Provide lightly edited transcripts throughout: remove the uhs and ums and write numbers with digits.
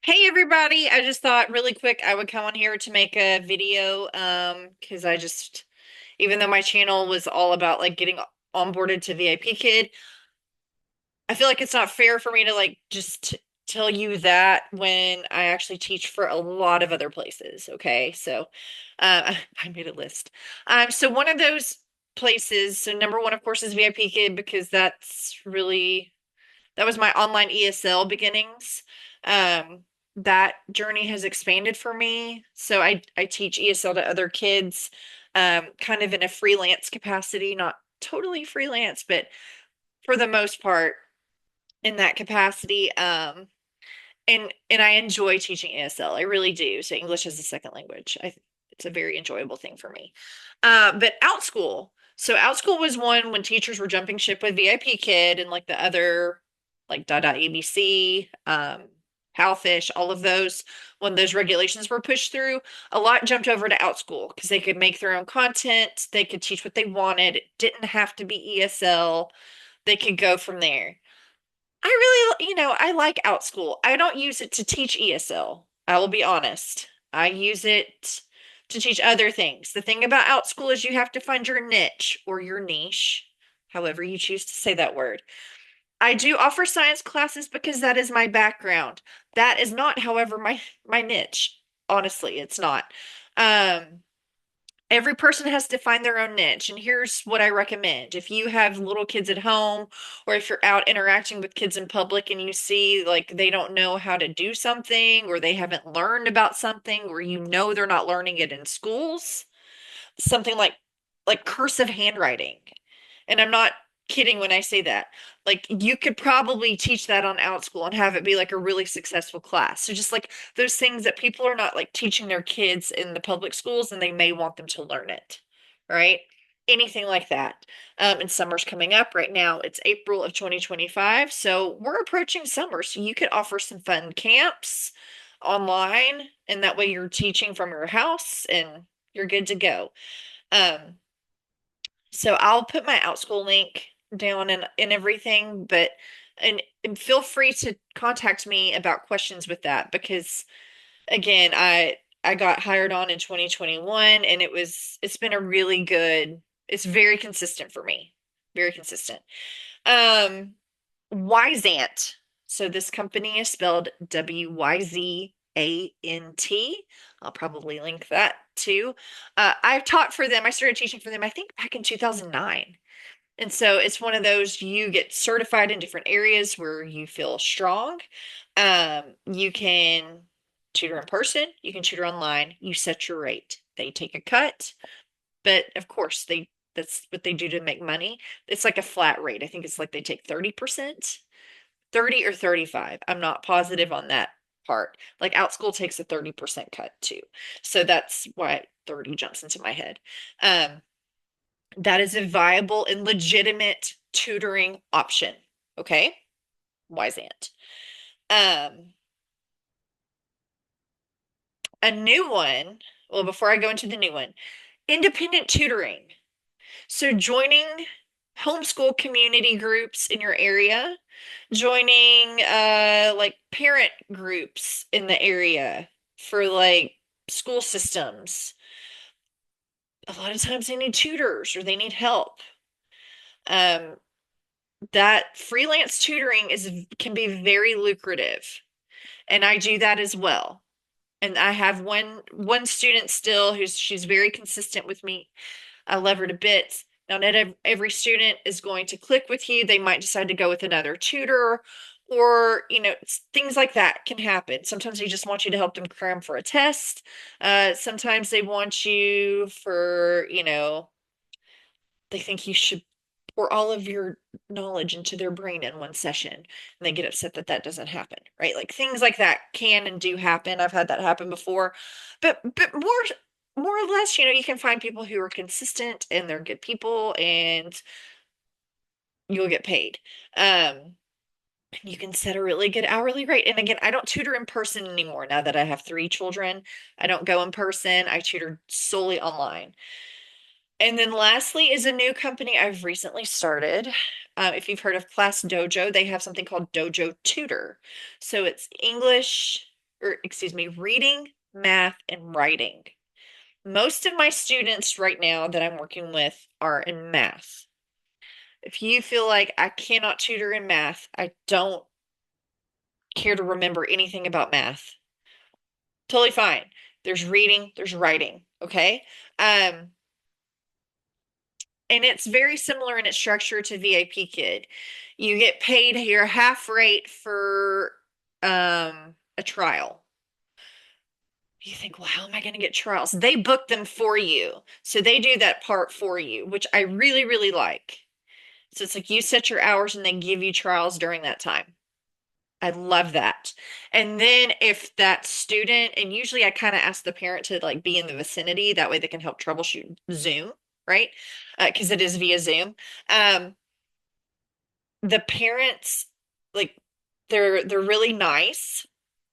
Hey everybody, I just thought really quick I would come on here to make a video because even though my channel was all about like getting onboarded to VIPKid, I feel like it's not fair for me to just tell you that when I actually teach for a lot of other places, okay? So I made a list. So one of those places, so number one of course is VIPKid because that was my online ESL beginnings. Um, that journey has expanded for me. So I teach ESL to other kids, kind of in a freelance capacity, not totally freelance, but for the most part in that capacity. And I enjoy teaching ESL. I really do. So English as a second language. It's a very enjoyable thing for me. But OutSchool. So OutSchool was one when teachers were jumping ship with VIPKid and like the other like Dada ABC, Howfish, all of those, when those regulations were pushed through, a lot jumped over to OutSchool because they could make their own content, they could teach what they wanted. It didn't have to be ESL. They could go from there. I really, I like OutSchool. I don't use it to teach ESL. I will be honest. I use it to teach other things. The thing about OutSchool is you have to find your niche or your niche, however you choose to say that word. I do offer science classes because that is my background. That is not, however, my niche. Honestly, it's not. Um, every person has to find their own niche. And here's what I recommend. If you have little kids at home, or if you're out interacting with kids in public and you see like they don't know how to do something, or they haven't learned about something, or they're not learning it in schools, something like cursive handwriting. And I'm not kidding when I say that. Like you could probably teach that on OutSchool and have it be like a really successful class. So just like those things that people are not like teaching their kids in the public schools and they may want them to learn it, right? Anything like that. And summer's coming up right now. It's April of 2025. So we're approaching summer. So you could offer some fun camps online, and that way you're teaching from your house and you're good to go. Um, so I'll put my OutSchool link down and everything, but and feel free to contact me about questions with that because again, I got hired on in 2021 and it's been a really good, it's very consistent for me. Very consistent. Um, Wyzant. So this company is spelled Wyzant. I'll probably link that too. I've taught for them. I started teaching for them, I think back in 2009. And so it's one of those you get certified in different areas where you feel strong. You can tutor in person, you can tutor online, you set your rate. They take a cut, but of course that's what they do to make money. It's like a flat rate. I think it's like they take 30%, 30 or 35. I'm not positive on that part. Like OutSchool takes a 30% cut too. So that's why 30 jumps into my head. Um, that is a viable and legitimate tutoring option. Okay? Wyzant. Um, a new one, well, before I go into the new one, independent tutoring. So joining homeschool community groups in your area, joining like parent groups in the area for like school systems. A lot of times they need tutors or they need help. Um, that freelance tutoring is can be very lucrative, and I do that as well. And I have one student still she's very consistent with me. I love her to bits. Now, not every student is going to click with you. They might decide to go with another tutor, or things like that can happen. Sometimes they just want you to help them cram for a test. Sometimes they want you for, they think you should pour all of your knowledge into their brain in one session, and they get upset that that doesn't happen, right? Like things like that can and do happen. I've had that happen before, but more or less, you can find people who are consistent and they're good people, and you'll get paid. Um, you can set a really good hourly rate. And again, I don't tutor in person anymore now that I have three children. I don't go in person. I tutor solely online. And then lastly is a new company I've recently started. If you've heard of Class Dojo, they have something called Dojo Tutor. So it's English. or excuse me, reading, math, and writing. Most of my students right now that I'm working with are in math. If you feel like I cannot tutor in math, I don't care to remember anything about math. Totally fine. There's reading, there's writing, okay? Um, and it's very similar in its structure to VIPKid. You get paid your half rate for a trial. You think, well, how am I going to get trials? They book them for you. So they do that part for you, which I really, really like. So it's like you set your hours and they give you trials during that time. I love that. And then if that student, and usually I kind of ask the parent to like be in the vicinity, that way they can help troubleshoot Zoom, right? Because it is via Zoom. Um, the parents, like, they're really nice.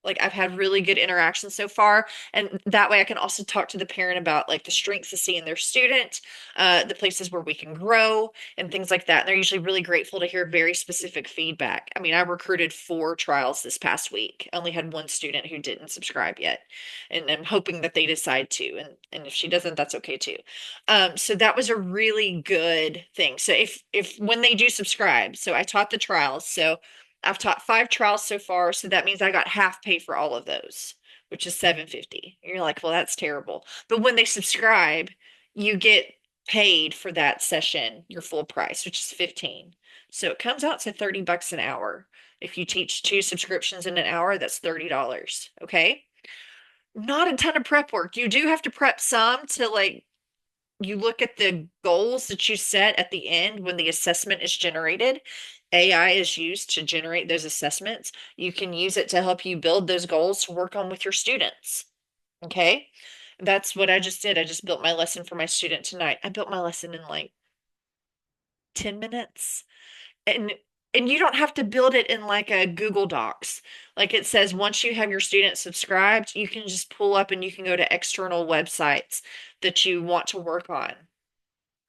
Like I've had really good interactions so far, and that way I can also talk to the parent about like the strengths to see in their student, the places where we can grow, and things like that. And they're usually really grateful to hear very specific feedback. I mean, I recruited 4 trials this past week. I only had one student who didn't subscribe yet, and I'm hoping that they decide to. And if she doesn't, that's okay too. So that was a really good thing. So if when they do subscribe, so I taught the trials, so I've taught 5 trials so far, so that means I got half pay for all of those, which is 750. You're like, well, that's terrible. But when they subscribe, you get paid for that session, your full price, which is 15. So it comes out to $30 an hour. If you teach 2 subscriptions in an hour, that's $30. Okay. Not a ton of prep work. You do have to prep some to like you look at the goals that you set at the end when the assessment is generated. AI is used to generate those assessments. You can use it to help you build those goals to work on with your students. Okay. That's what I just did. I just built my lesson for my student tonight. I built my lesson in like 10 minutes. And you don't have to build it in like a Google Docs. Like it says, once you have your students subscribed, you can just pull up and you can go to external websites that you want to work on.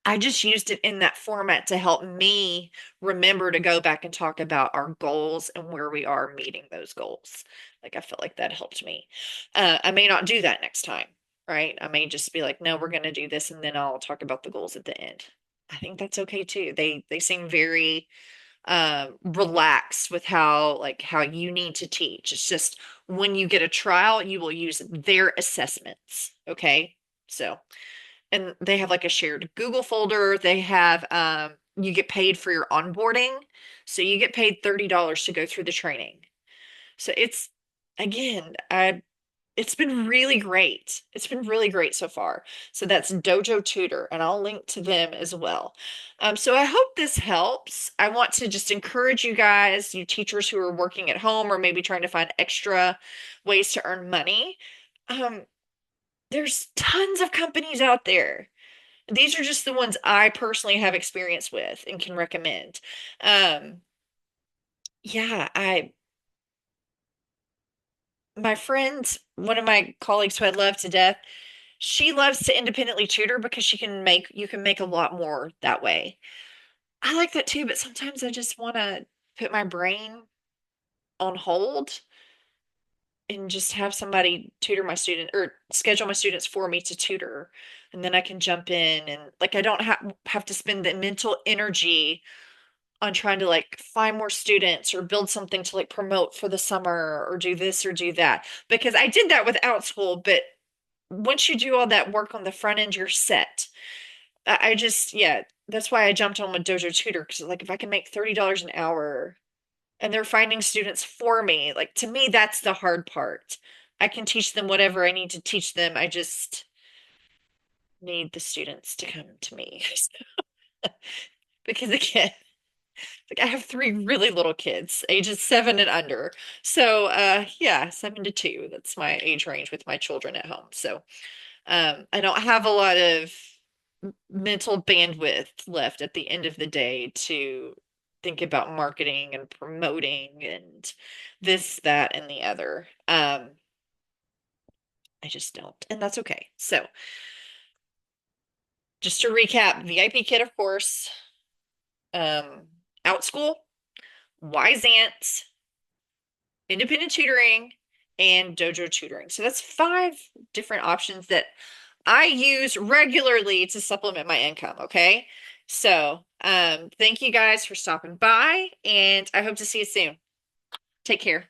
I just used it in that format to help me remember to go back and talk about our goals and where we are meeting those goals. Like I felt like that helped me. I may not do that next time, right? I may just be like, no, we're going to do this, and then I'll talk about the goals at the end. I think that's okay too. They seem very relaxed with how you need to teach. It's just when you get a trial, you will use their assessments. Okay, so and they have like a shared Google folder. They have you get paid for your onboarding. So you get paid $30 to go through the training. So it's again, it's been really great. It's been really great so far. So that's Dojo Tutor, and I'll link to them as well. So I hope this helps. I want to just encourage you guys, you teachers who are working at home or maybe trying to find extra ways to earn money. Um, there's tons of companies out there. These are just the ones I personally have experience with and can recommend. Um, yeah, my friend, one of my colleagues who I love to death, she loves to independently tutor because you can make a lot more that way. I like that too, but sometimes I just want to put my brain on hold and just have somebody tutor my student or schedule my students for me to tutor. And then I can jump in and like I don't have to spend the mental energy on trying to like find more students or build something to like promote for the summer or do this or do that. Because I did that without school, but once you do all that work on the front end, you're set. I just, yeah, that's why I jumped on with Dojo Tutor because like if I can make $30 an hour and they're finding students for me, like to me, that's the hard part. I can teach them whatever I need to teach them. I just need the students to come to me. Because again, like I have 3 really little kids, ages 7 and under. So yeah, 7 to 2. That's my age range with my children at home. So I don't have a lot of mental bandwidth left at the end of the day to think about marketing and promoting and this, that, and the other. I just don't, and that's okay. So just to recap, VIPKid, of course, OutSchool, Wise Ants, independent tutoring, and dojo tutoring. So that's five different options that I use regularly to supplement my income. Okay. So, thank you guys for stopping by, and I hope to see you soon. Take care.